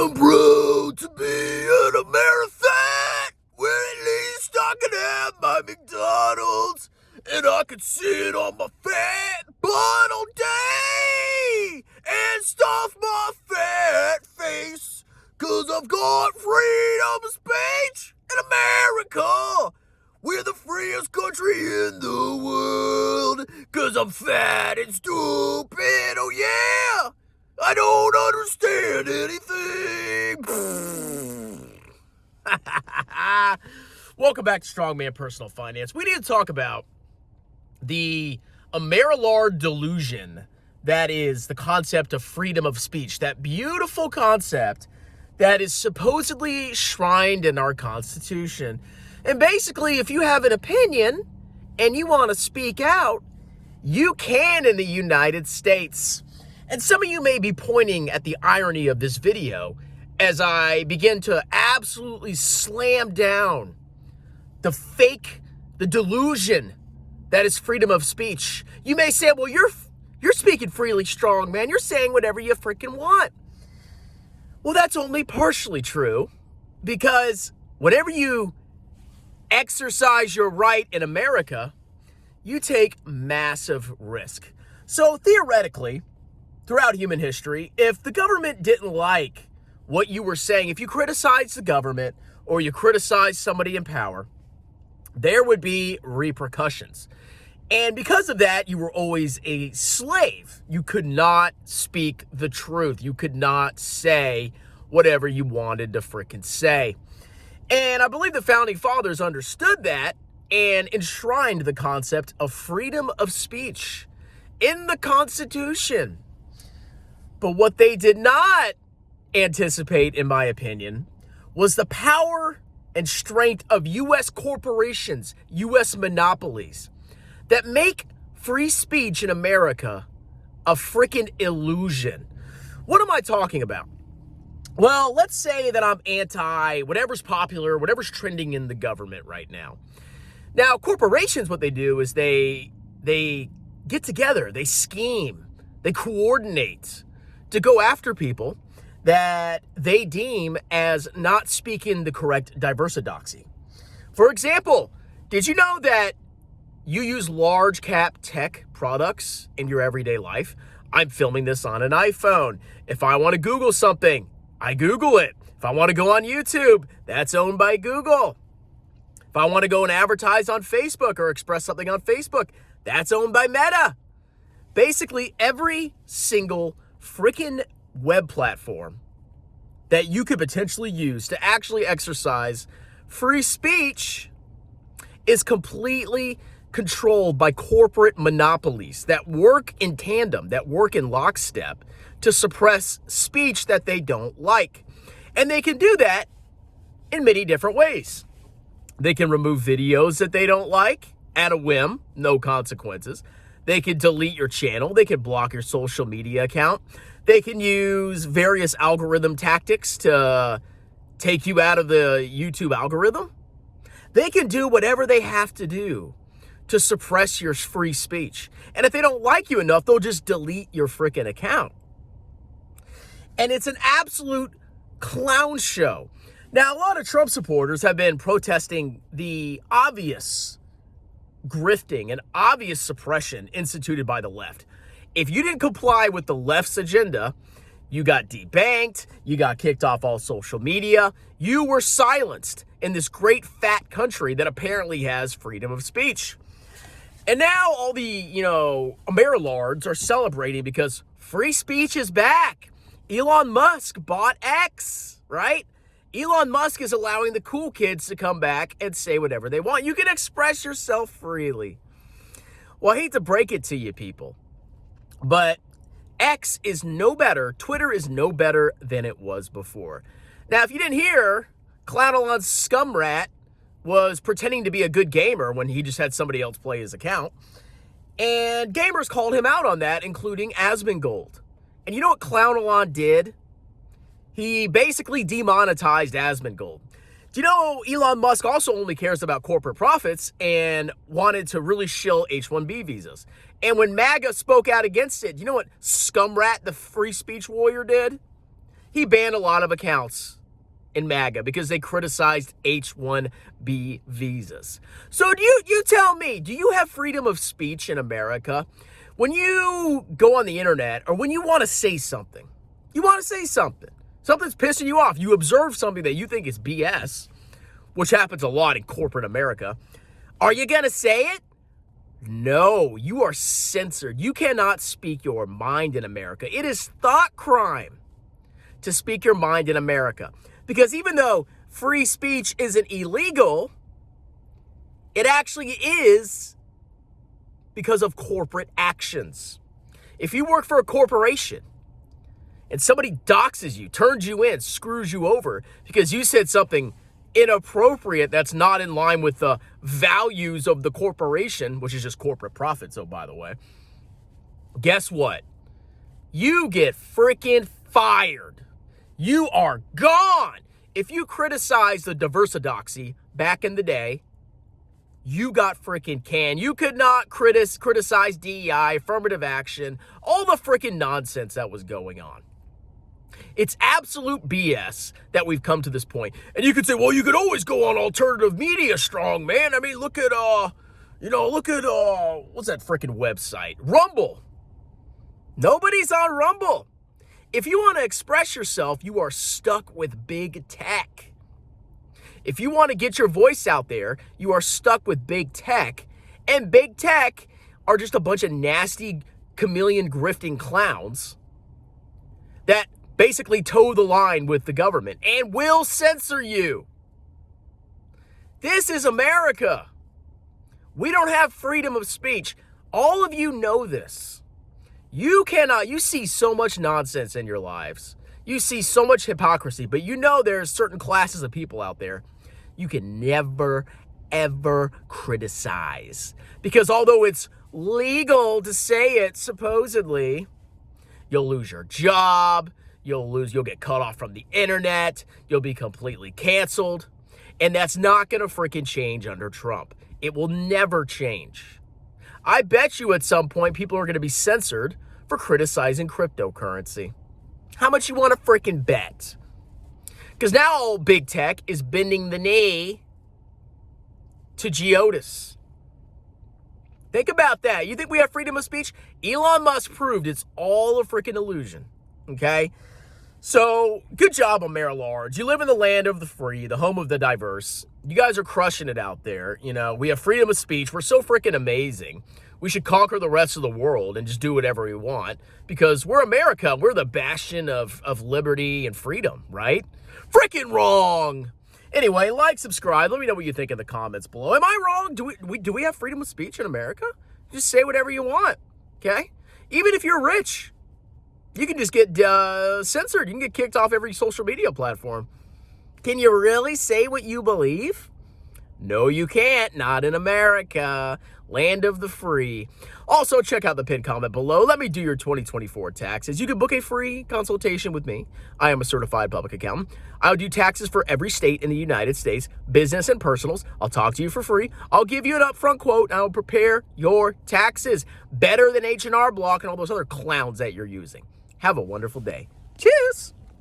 I'm proud to be an AMERILARD, where at least I can have my McDonald's, and I can sit on my fat butt all day, and stuff my fat face, 'cause I've got freedom of speech in America. We're the freest country in the world, 'cause I'm fat and stupid, oh yeah! I don't understand anything. Welcome back to Strongman Personal Finance. We need to talk about the AMERILARD delusion that is the concept of freedom of speech, that beautiful concept that is supposedly shrined in our Constitution. And basically, if you have an opinion and you want to speak out, you can in the United States. And some of you may be pointing at the irony of this video as I begin to absolutely slam down the delusion that is freedom of speech. You may say, well, you're speaking freely, strong man. You're saying whatever you freaking want. Well, that's only partially true, because whenever you exercise your right in America, you take massive risk. So theoretically, throughout human history, if the government didn't like what you were saying, if you criticized the government or you criticized somebody in power, there would be repercussions. And because of that, you were always a slave. You could not speak the truth. You could not say whatever you wanted to frickin' say. And I believe the founding fathers understood that and enshrined the concept of freedom of speech in the Constitution. But what they did not anticipate, in my opinion, was the power and strength of U.S. corporations, U.S. monopolies, that make free speech in America a freaking illusion. What am I talking about? Well, let's say that I'm anti whatever's popular, whatever's trending in the government right now. Now, corporations, what they do is they get together, they scheme, they coordinate to go after people that they deem as not speaking the correct diversodoxy. For example, did you know that you use large cap tech products in your everyday life? I'm filming this on an iPhone. If I want to Google something, I Google it. If I want to go on YouTube, that's owned by Google. If I want to go and advertise on Facebook or express something on Facebook, that's owned by Meta. Basically, every single freaking web platform that you could potentially use to actually exercise free speech is completely controlled by corporate monopolies that work in tandem, that work in lockstep to suppress speech that they don't like. And they can do that in many different ways. They can remove videos that they don't like at a whim, no consequences. They can delete your channel. They can block your social media account. They can use various algorithm tactics to take you out of the YouTube algorithm. They can do whatever they have to do to suppress your free speech. And if they don't like you enough, they'll just delete your freaking account. And it's an absolute clown show. Now, a lot of Trump supporters have been protesting the obvious grifting and obvious suppression instituted by the left. If you didn't comply with the left's agenda, you got debanked, you got kicked off all social media, you were silenced in this great fat country that apparently has freedom of speech. And now all the, AMERILARDs are celebrating because free speech is back. Elon Musk bought X, right? Elon Musk is allowing the cool kids to come back and say whatever they want. You can express yourself freely. Well, I hate to break it to you people, but X is no better, Twitter is no better than it was before. Now, if you didn't hear, Clown Scum Rat was pretending to be a good gamer when he just had somebody else play his account. And gamers called him out on that, including Asmongold. And you know what Clown did? He basically demonetized Asmongold. Do you know Elon Musk also only cares about corporate profits and wanted to really shill H-1B visas? And when MAGA spoke out against it, you know what Scumrat, the free speech warrior, did? he banned a lot of accounts in MAGA because they criticized H-1B visas. So you tell me, do you have freedom of speech in America? When you go on the internet or when you want to say something, something's pissing you off, you observe something that you think is BS, which happens a lot in corporate America, are you going to say it? No, you are censored. You cannot speak your mind in America. It is thought crime to speak your mind in America. Because even though free speech isn't illegal, it actually is because of corporate actions. If you work for a corporation and somebody doxes you, turns you in, screws you over because you said something inappropriate that's not in line with the values of the corporation, which is just corporate profits, by the way, guess what? You get freaking fired. You are gone. If you criticize the diversidoxy back in the day, you got freaking canned. You could not criticize DEI, affirmative action, all the freaking nonsense that was going on. It's absolute BS that we've come to this point. And you could say, well, you could always go on alternative media, strong man. I mean, look at what's that freaking website? Rumble. Nobody's on Rumble. If you want to express yourself, you are stuck with big tech. If you want to get your voice out there, you are stuck with big tech. And big tech are just a bunch of nasty chameleon grifting clowns that basically toe the line with the government and will censor you. This is America. We don't have freedom of speech. All of you know this. You see so much nonsense in your lives. You see so much hypocrisy, but you know there's certain classes of people out there you can never, ever criticize. Because although it's legal to say it, supposedly, you'll lose your job, you'll get cut off from the internet, you'll be completely canceled, and that's not going to freaking change under Trump. It will never change. I bet you at some point people are going to be censored for criticizing cryptocurrency. How much you want to freaking bet? Because now big tech is bending the knee to GEODIS. Think about that. You think we have freedom of speech? Elon Musk proved it's all a freaking illusion. Okay? So, good job, AMERILARD. You live in the land of the free, the home of the diverse. You guys are crushing it out there. You know, we have freedom of speech. We're so freaking amazing. We should conquer the rest of the world and just do whatever we want because we're America. We're the bastion of liberty and freedom, right? Freaking wrong. Anyway, like, subscribe. Let me know what you think in the comments below. Am I wrong? Do we have freedom of speech in America? Just say whatever you want, okay? Even if you're rich, you can just get censored. You can get kicked off every social media platform. Can you really say what you believe? No, you can't. Not in America. Land of the free. Also, check out the pinned comment below. Let me do your 2024 taxes. You can book a free consultation with me. I am a certified public accountant. I'll do taxes for every state in the United States, business and personals. I'll talk to you for free. I'll give you an upfront quote, and I'll prepare your taxes better than H&R Block and all those other clowns that you're using. Have a wonderful day. Cheers.